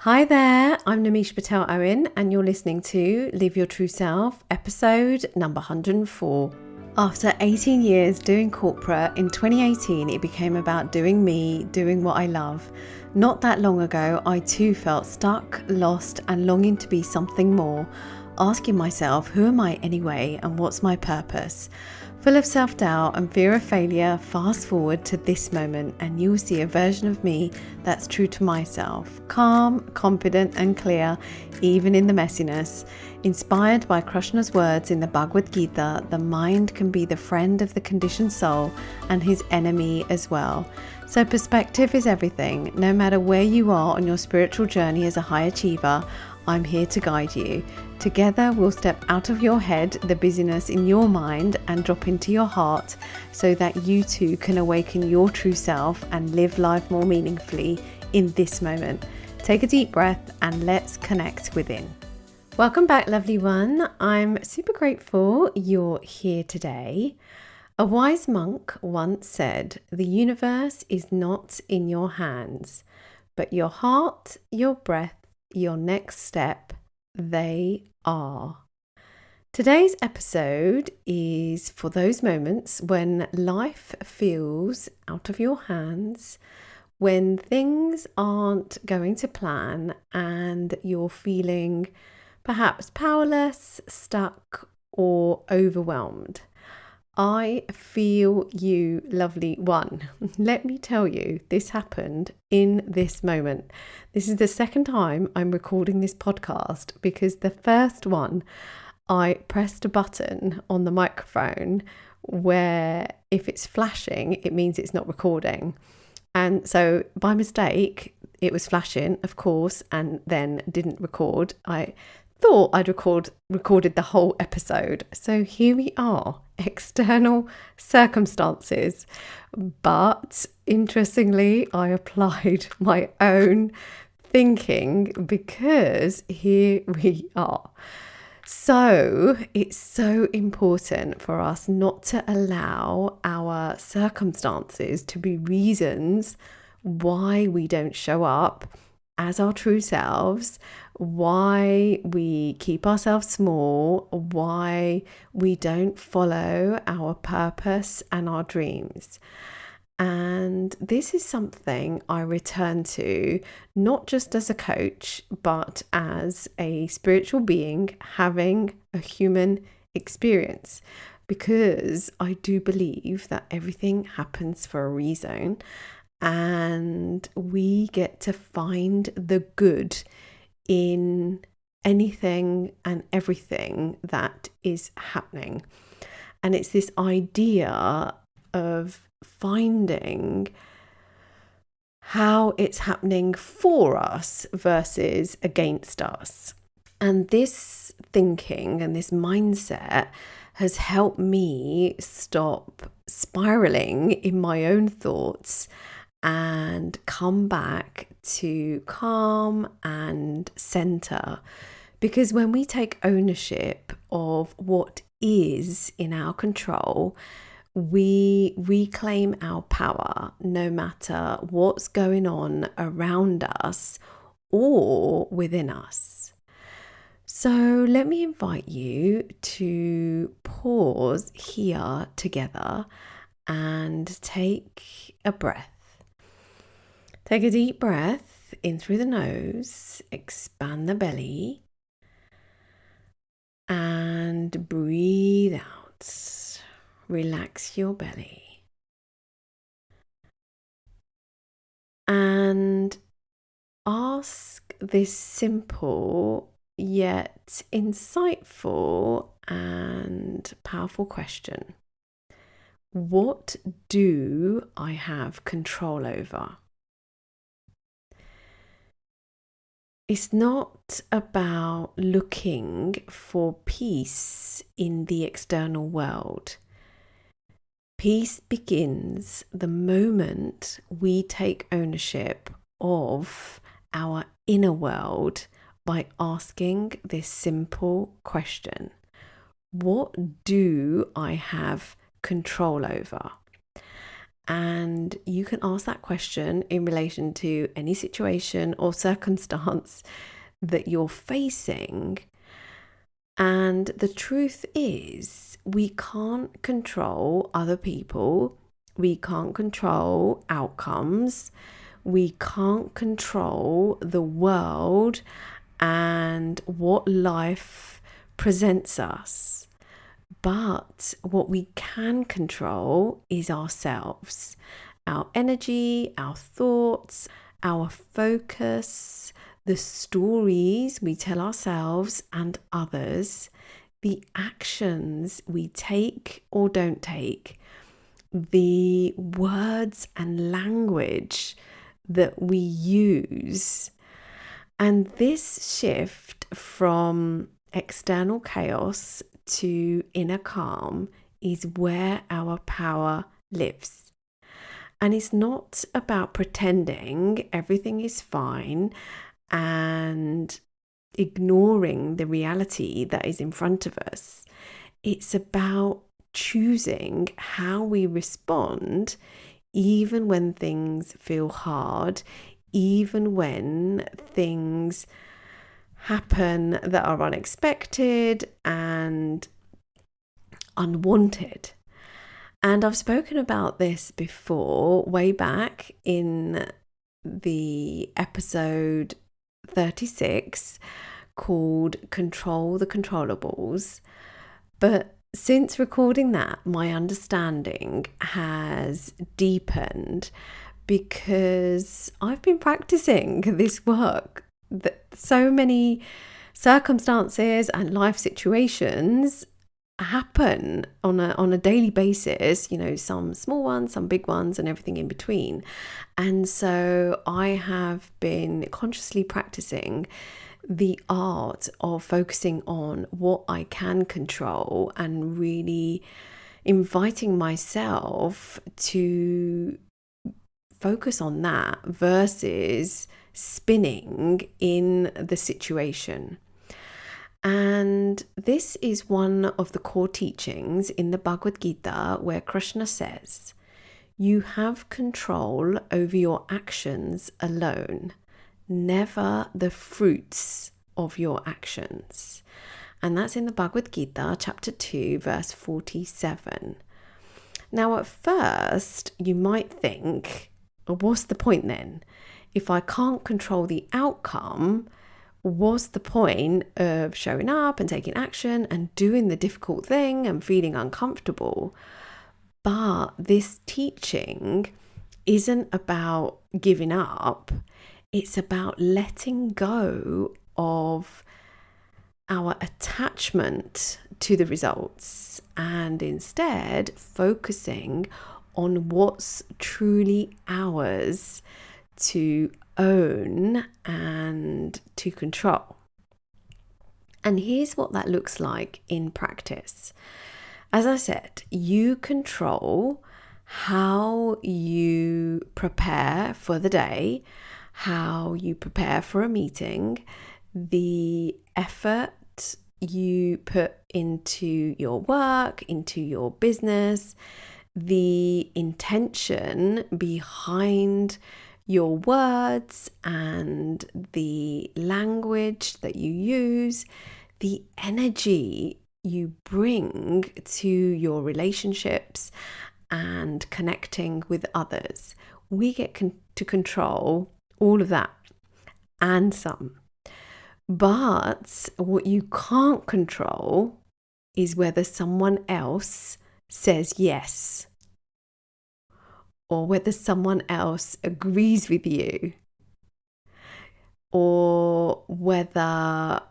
Hi there, I'm Namish Patel Owen, and you're listening to Live Your True Self, episode number 104. After 18 years doing corporate, in 2018 it became about doing me, doing what I love. Not that long ago, I too felt stuck, lost, and longing to be something more, asking myself, who am I anyway, and what's my purpose? Full of self-doubt and fear of failure, fast forward to this moment and you'll see a version of me that's true to myself, calm, confident and clear, even in the messiness. Inspired by Krishna's words in the Bhagavad Gita, the mind can be the friend of the conditioned soul and his enemy as well. So perspective is everything. No matter where you are on your spiritual journey as a high achiever, I'm here to guide you. Together we'll step out of your head, the busyness in your mind, and drop into your heart so that you too can awaken your true self and live life more meaningfully in this moment. Take a deep breath and let's connect within. Welcome back, lovely one. I'm super grateful you're here today. A wise monk once said, "The universe is not in your hands, but your heart, your breath, your next step, they are." Today's episode is for those moments when life feels out of your hands, when things aren't going to plan and you're feeling perhaps powerless, stuck, or overwhelmed. I feel you, lovely one. Let me tell you, this happened in this moment. This is the second time I'm recording this podcast because the first one, I pressed a button on the microphone where if it's flashing, it means it's not recording. And so by mistake, it was flashing, of course, and then didn't record. I thought I'd recorded the whole episode. So here we are, external circumstances. But interestingly, I applied my own thinking because here we are. So it's so important for us not to allow our circumstances to be reasons why we don't show up as our true selves, why we keep ourselves small, why we don't follow our purpose and our dreams. And this is something I return to not just as a coach, but as a spiritual being having a human experience, because I do believe that everything happens for a reason and we get to find the good in anything and everything that is happening. And it's this idea of finding how it's happening for us versus against us. And this thinking and this mindset has helped me stop spiraling in my own thoughts and come back to calm and center. Because when we take ownership of what is in our control, we reclaim our power no matter what's going on around us or within us. So let me invite you to pause here together and take a breath. Take a deep breath in through the nose, expand the belly, and breathe out. Relax your belly. And ask this simple yet insightful and powerful question. What do I have control over? It's not about looking for peace in the external world. Peace begins the moment we take ownership of our inner world by asking this simple question. What do I have control over? And you can ask that question in relation to any situation or circumstance that you're facing. And the truth is, we can't control other people. We can't control outcomes. We can't control the world and what life presents us. But what we can control is ourselves, our energy, our thoughts, our focus, the stories we tell ourselves and others, the actions we take or don't take, the words and language that we use. And this shift from external chaos to inner calm is where our power lives. And it's not about pretending everything is fine and ignoring the reality that is in front of us. It's about choosing how we respond, even when things feel hard, even when things happen that are unexpected and unwanted. And I've spoken about this before, way back in the episode 36 called Control the Controllables. But since recording that, my understanding has deepened because I've been practicing this work. That so many circumstances and life situations happen on a daily basis, some small ones, some big ones, and everything in between. And so I have been consciously practicing the art of focusing on what I can control and really inviting myself to focus on that versus spinning in the situation. And this is one of the core teachings in the Bhagavad Gita where Krishna says, "You have control over your actions alone, never the fruits of your actions." And that's in the Bhagavad Gita, chapter 2, verse 47. Now, at first, you might think, well, what's the point then? If I can't control the outcome, what's the point of showing up and taking action and doing the difficult thing and feeling uncomfortable? But this teaching isn't about giving up. It's about letting go of our attachment to the results and instead focusing on what's truly ours to own and to control. And here's what that looks like in practice. As I said, you control how you prepare for the day, how you prepare for a meeting, the effort you put into your work, into your business, the intention behind your words and the language that you use, the energy you bring to your relationships and connecting with others. We get to control all of that and some. But what you can't control is whether someone else says yes, or whether someone else agrees with you, or whether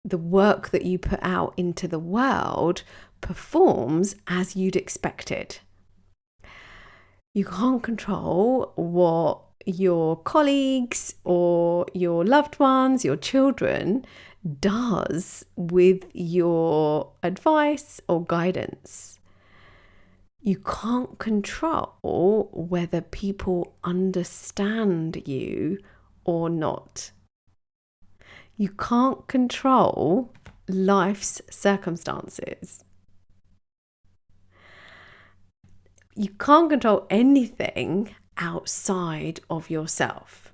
the work that you put out into the world performs as you'd expected. You can't control what your colleagues or your loved ones, your children, does with your advice or guidance. You can't control whether people understand you or not. You can't control life's circumstances. You can't control anything outside of yourself.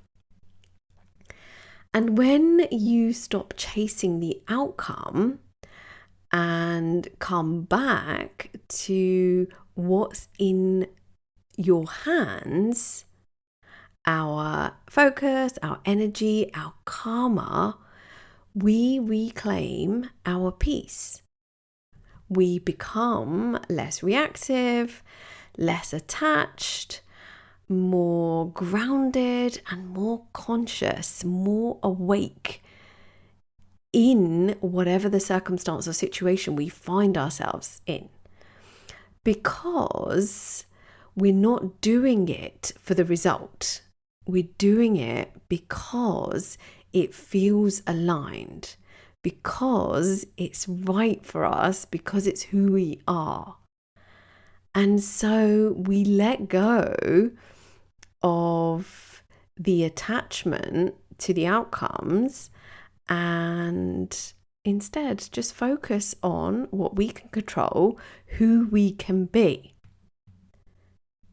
And when you stop chasing the outcome and come back to what's in your hands, our focus, our energy, our karma, we reclaim our peace. We become less reactive, less attached, more grounded, and more conscious, more awake in whatever the circumstance or situation we find ourselves in. Because we're not doing it for the result. We're doing it because it feels aligned, because it's right for us, because it's who we are. And so we let go of the attachment to the outcomes and instead just focus on what we can control, who we can be.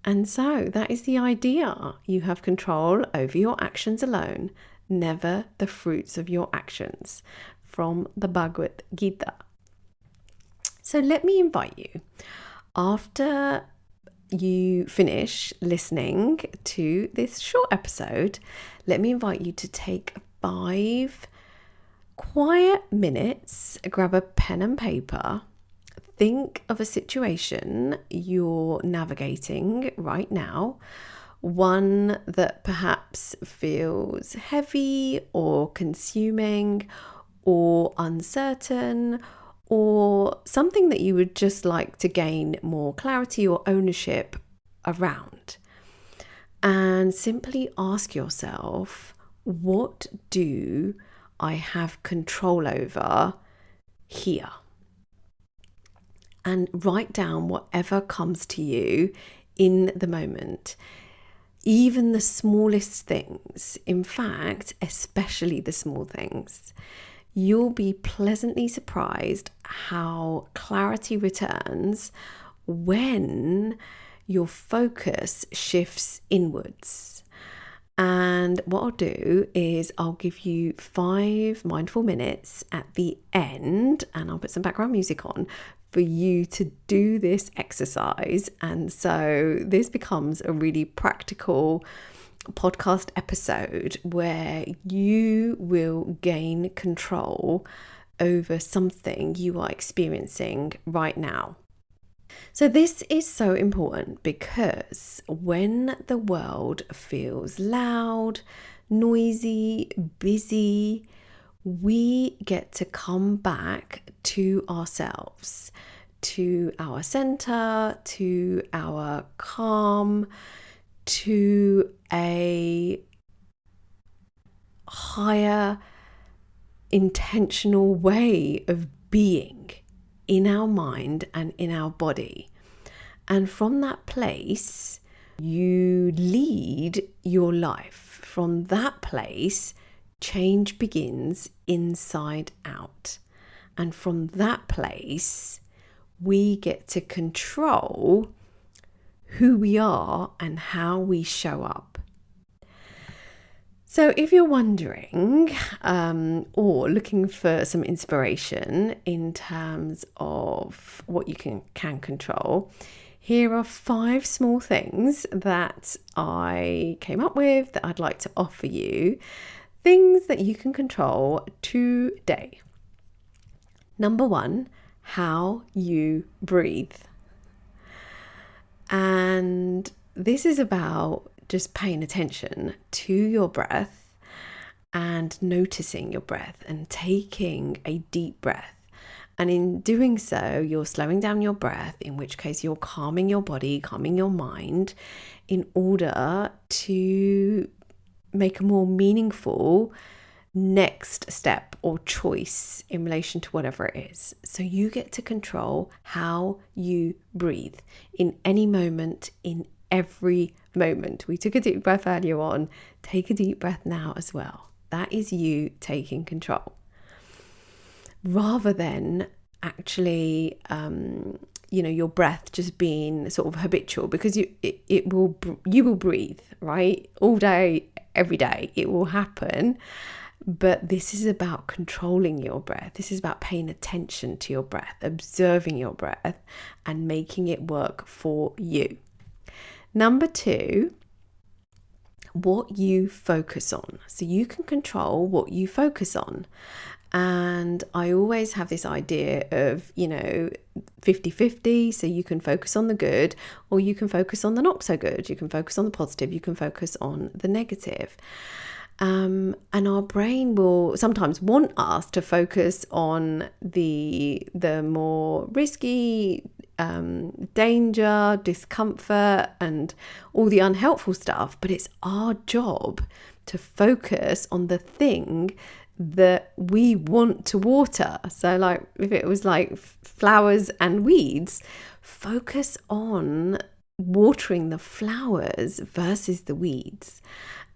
And so that is the idea. You have control over your actions alone, never the fruits of your actions, from the Bhagavad Gita. So let me invite you, after you finish listening to this short episode, let me invite you to take 5 quiet minutes, grab a pen and paper, think of a situation you're navigating right now, one that perhaps feels heavy or consuming or uncertain, or something that you would just like to gain more clarity or ownership around. And simply ask yourself, what do I have control over here? And write down whatever comes to you in the moment, even the smallest things. In fact, especially the small things. You'll be pleasantly surprised how clarity returns when your focus shifts inwards. And what I'll do is I'll give you 5 mindful minutes at the end, and I'll put some background music on for you to do this exercise. And so this becomes a really practical podcast episode where you will gain control over something you are experiencing right now. So this is so important because when the world feels loud, noisy, busy, we get to come back to ourselves, to our center, to our calm, to a higher intentional way of being in our mind and in our body. And from that place, you lead your life. From that place, change begins inside out. And from that place, we get to control who we are and how we show up. So if you're wondering or looking for some inspiration in terms of what you can control, here are 5 small things that I came up with that I'd like to offer you. Things that you can control today. Number 1, how you breathe. And this is about just paying attention to your breath and noticing your breath and taking a deep breath. And in doing so, you're slowing down your breath, in which case you're calming your body, calming your mind, in order to make a more meaningful next step or choice in relation to whatever it is. So you get to control how you breathe in any moment, in every moment. We took a deep breath earlier on. Take a deep breath now as well. That is you taking control. Rather than actually your breath just being sort of habitual, because you will breathe, right? All day, every day, it will happen. But this is about controlling your breath. This is about paying attention to your breath, observing your breath, and making it work for you. Number 2, what you focus on. So you can control what you focus on. And I always have this idea of, 50-50. So you can focus on the good, or you can focus on the not so good. You can focus on the positive. You can focus on the negative. And our brain will sometimes want us to focus on the more risky, danger, discomfort, and all the unhelpful stuff. But it's our job to focus on the thing that we want to water. So like if it was like flowers and weeds, focus on watering the flowers versus the weeds.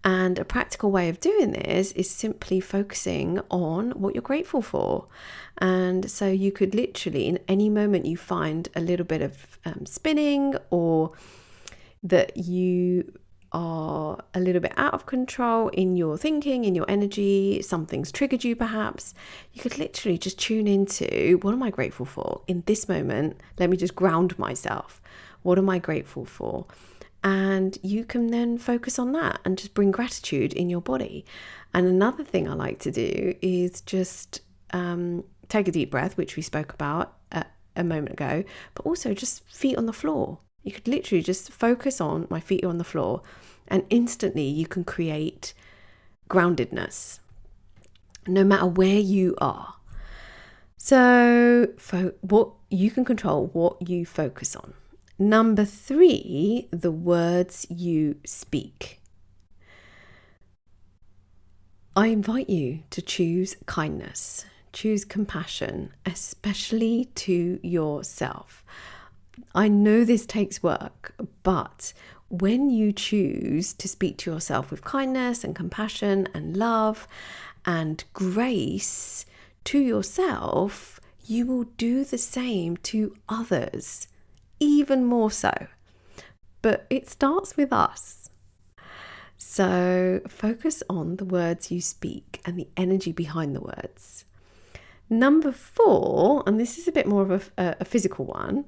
And a practical way of doing this is simply focusing on what you're grateful for. And so you could literally, in any moment you find a little bit of spinning, or that you are a little bit out of control in your thinking, in your energy, something's triggered you perhaps, you could literally just tune into, what am I grateful for in this moment? Let me just ground myself. What am I grateful for? And you can then focus on that and just bring gratitude in your body. And another thing I like to do is just take a deep breath, which we spoke about a moment ago, but also just feet on the floor. You could literally just focus on my feet are on the floor, and instantly you can create groundedness no matter where you are. So what you can control what you focus on. Number 3, the words you speak. I invite you to choose kindness, choose compassion, especially to yourself. I know this takes work, but when you choose to speak to yourself with kindness and compassion and love and grace to yourself, you will do the same to others. Even more so. But it starts with us. So focus on the words you speak and the energy behind the words. Number 4, and this is a bit more of a physical one,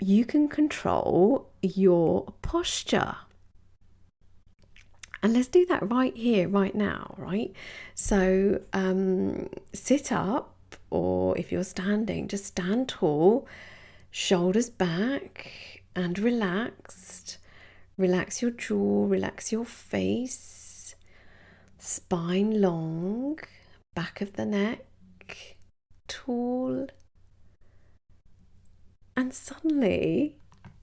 you can control your posture. And let's do that right here, right now, right? So sit up, or if you're standing, just stand tall, shoulders back and relaxed. Relax your jaw, relax your face, spine long, back of the neck, tall. And suddenly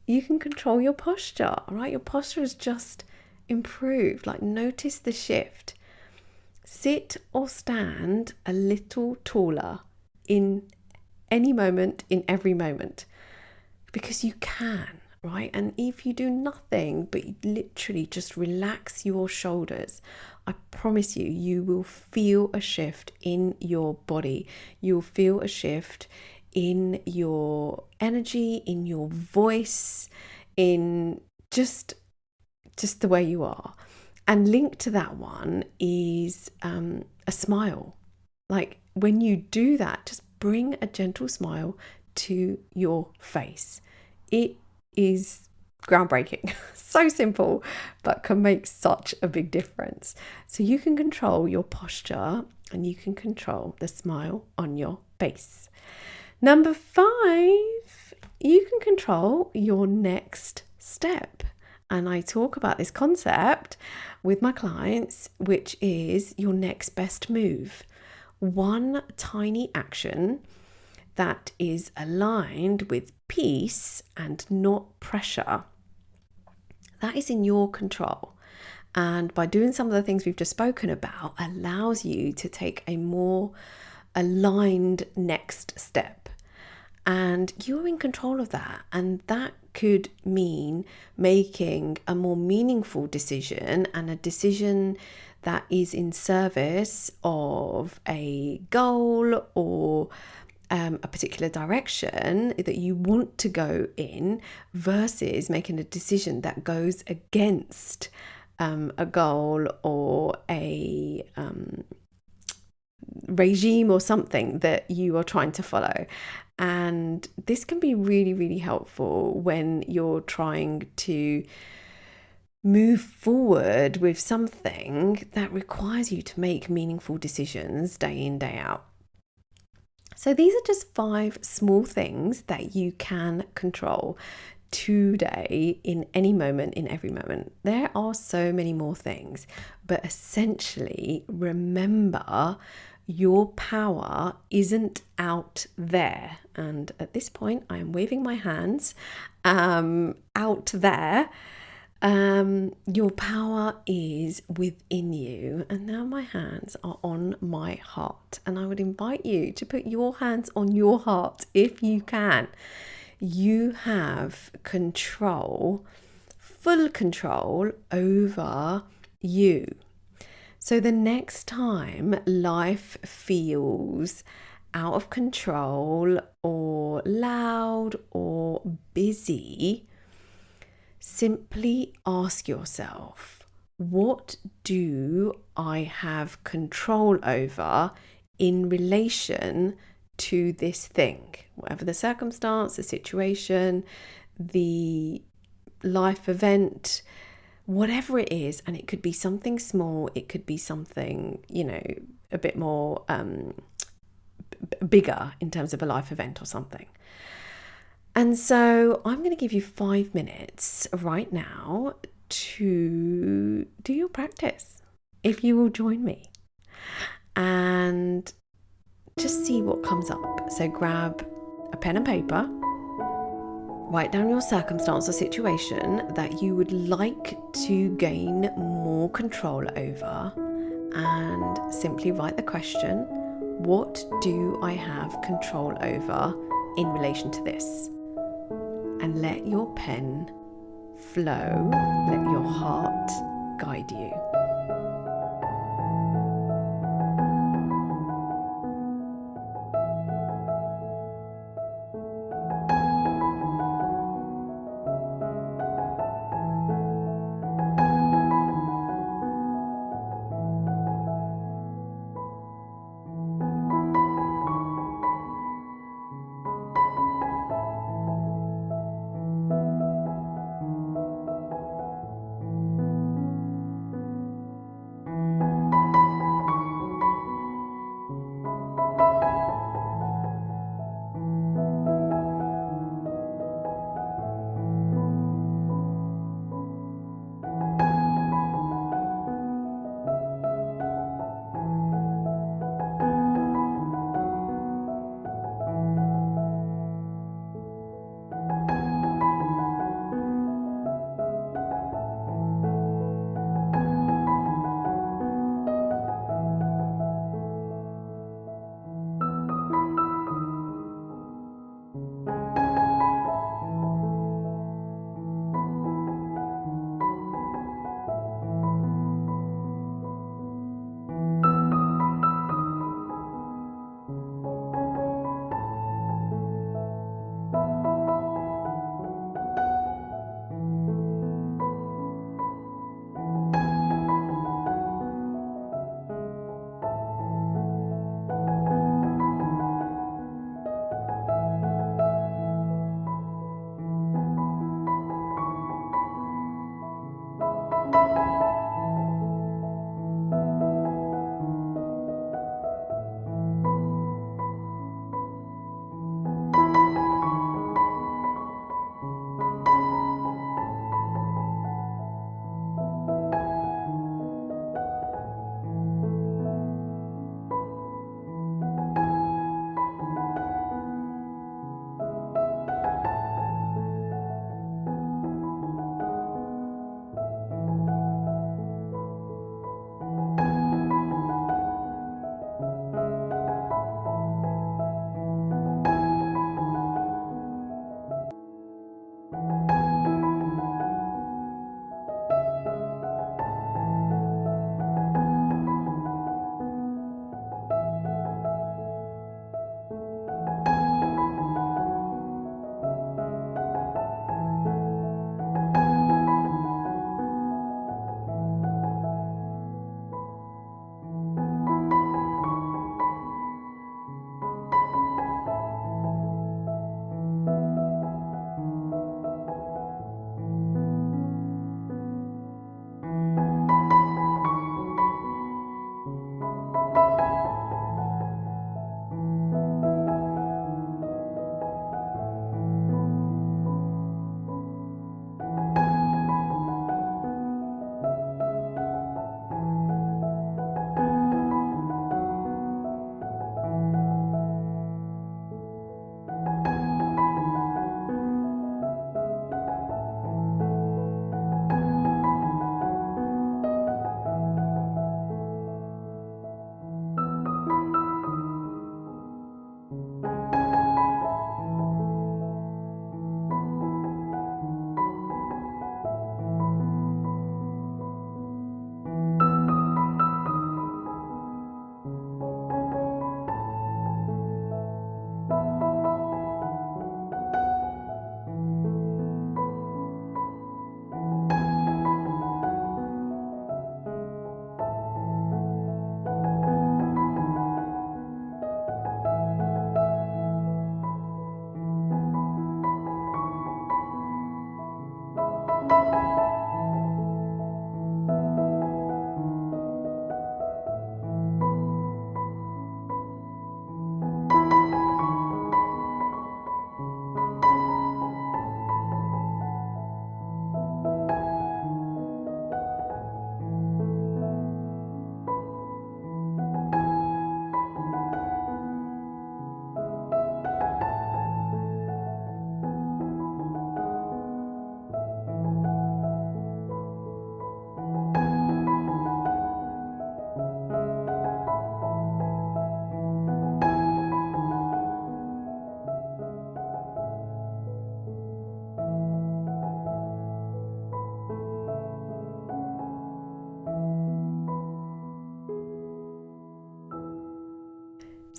you can control your posture, right? Your posture has just improved. Like, notice the shift. Sit or stand a little taller in any moment, in every moment. Because you can, right? And if you do nothing but literally just relax your shoulders, I promise you, you will feel a shift in your body. You'll feel a shift in your energy, in your voice, in just the way you are. And linked to that one is a smile. Like, when you do that, just bring a gentle smile to your face. It is groundbreaking. So simple, but can make such a big difference. So you can control your posture and you can control the smile on your face. Number 5, you can control your next step. And I talk about this concept with my clients, which is your next best move. One tiny action that is aligned with peace and not pressure. That is in your control. And by doing some of the things we've just spoken about, allows you to take a more aligned next step. And you're in control of that. And that could mean making a more meaningful decision, and a decision that is in service of a goal or a particular direction that you want to go in versus making a decision that goes against a goal or a regime or something that you are trying to follow. And this can be really, really helpful when you're trying to move forward with something that requires you to make meaningful decisions day in, day out. So these are just 5 small things that you can control today, in any moment, in every moment. There are so many more things, but essentially remember your power isn't out there. And at this point, I am waving my hands out there. Your power is within you. And now my hands are on my heart, and I would invite you to put your hands on your heart if you can. You have control, full control over you. So the next time life feels out of control or loud or busy, simply ask yourself, what do I have control over in relation to this thing? Whatever the circumstance, the situation, the life event, whatever it is. And it could be something small, it could be something, a bit more bigger in terms of a life event or something. And so I'm going to give you 5 minutes right now to do your practice, if you will join me, and just see what comes up. So grab a pen and paper, write down your circumstance or situation that you would like to gain more control over, and simply write the question, what do I have control over in relation to this? And let your pen flow, let your heart guide you.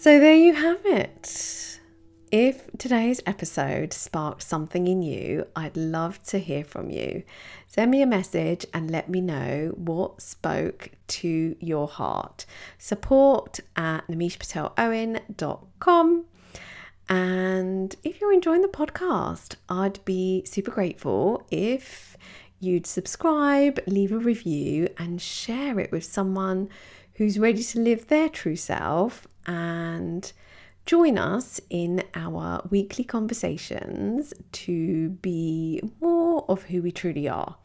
So there you have it. If today's episode sparked something in you, I'd love to hear from you. Send me a message and let me know what spoke to your heart. support@namishpatelowen.com. And if you're enjoying the podcast, I'd be super grateful if you'd subscribe, leave a review, and share it with someone who's ready to live their true self, and join us in our weekly conversations to be more of who we truly are.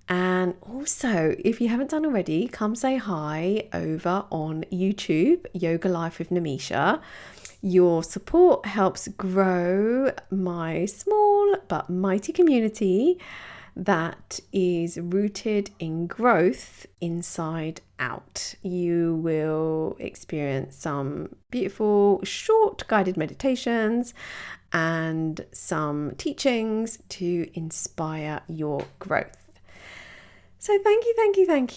And also, if you haven't done already, come say hi over on YouTube, Yoga Life with Namisha. Your support helps grow my small but mighty community that is rooted in growth inside out. You will experience some beautiful short guided meditations and some teachings to inspire your growth. So thank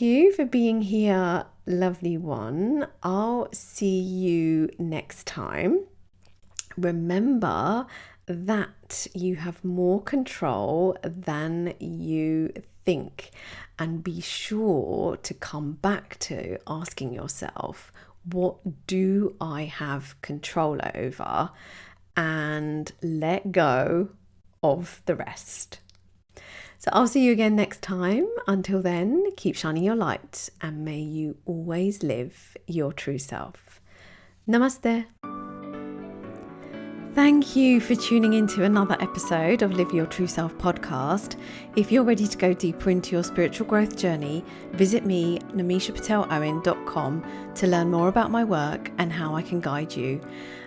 you for being here, lovely one. I'll see you next time. Remember that you have more control than you think, and be sure to come back to asking yourself, what do I have control over? And let go of the rest. So I'll see you again next time. Until then, keep shining your light, and may you always live your true self. Namaste. Thank you for tuning into another episode of Live Your True Self podcast. If you're ready to go deeper into your spiritual growth journey, visit me, namishpatelowen.com, to learn more about my work and how I can guide you.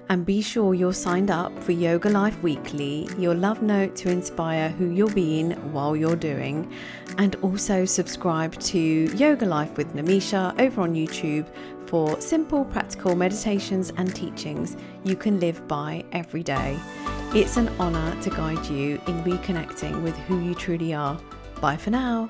And be sure you're signed up for Yoga Life Weekly, your love note to inspire who you're being while you're doing. And also subscribe to Yoga Life with Namisha over on YouTube for simple, practical meditations and teachings you can live by every day. It's an honor to guide you in reconnecting with who you truly are. Bye for now.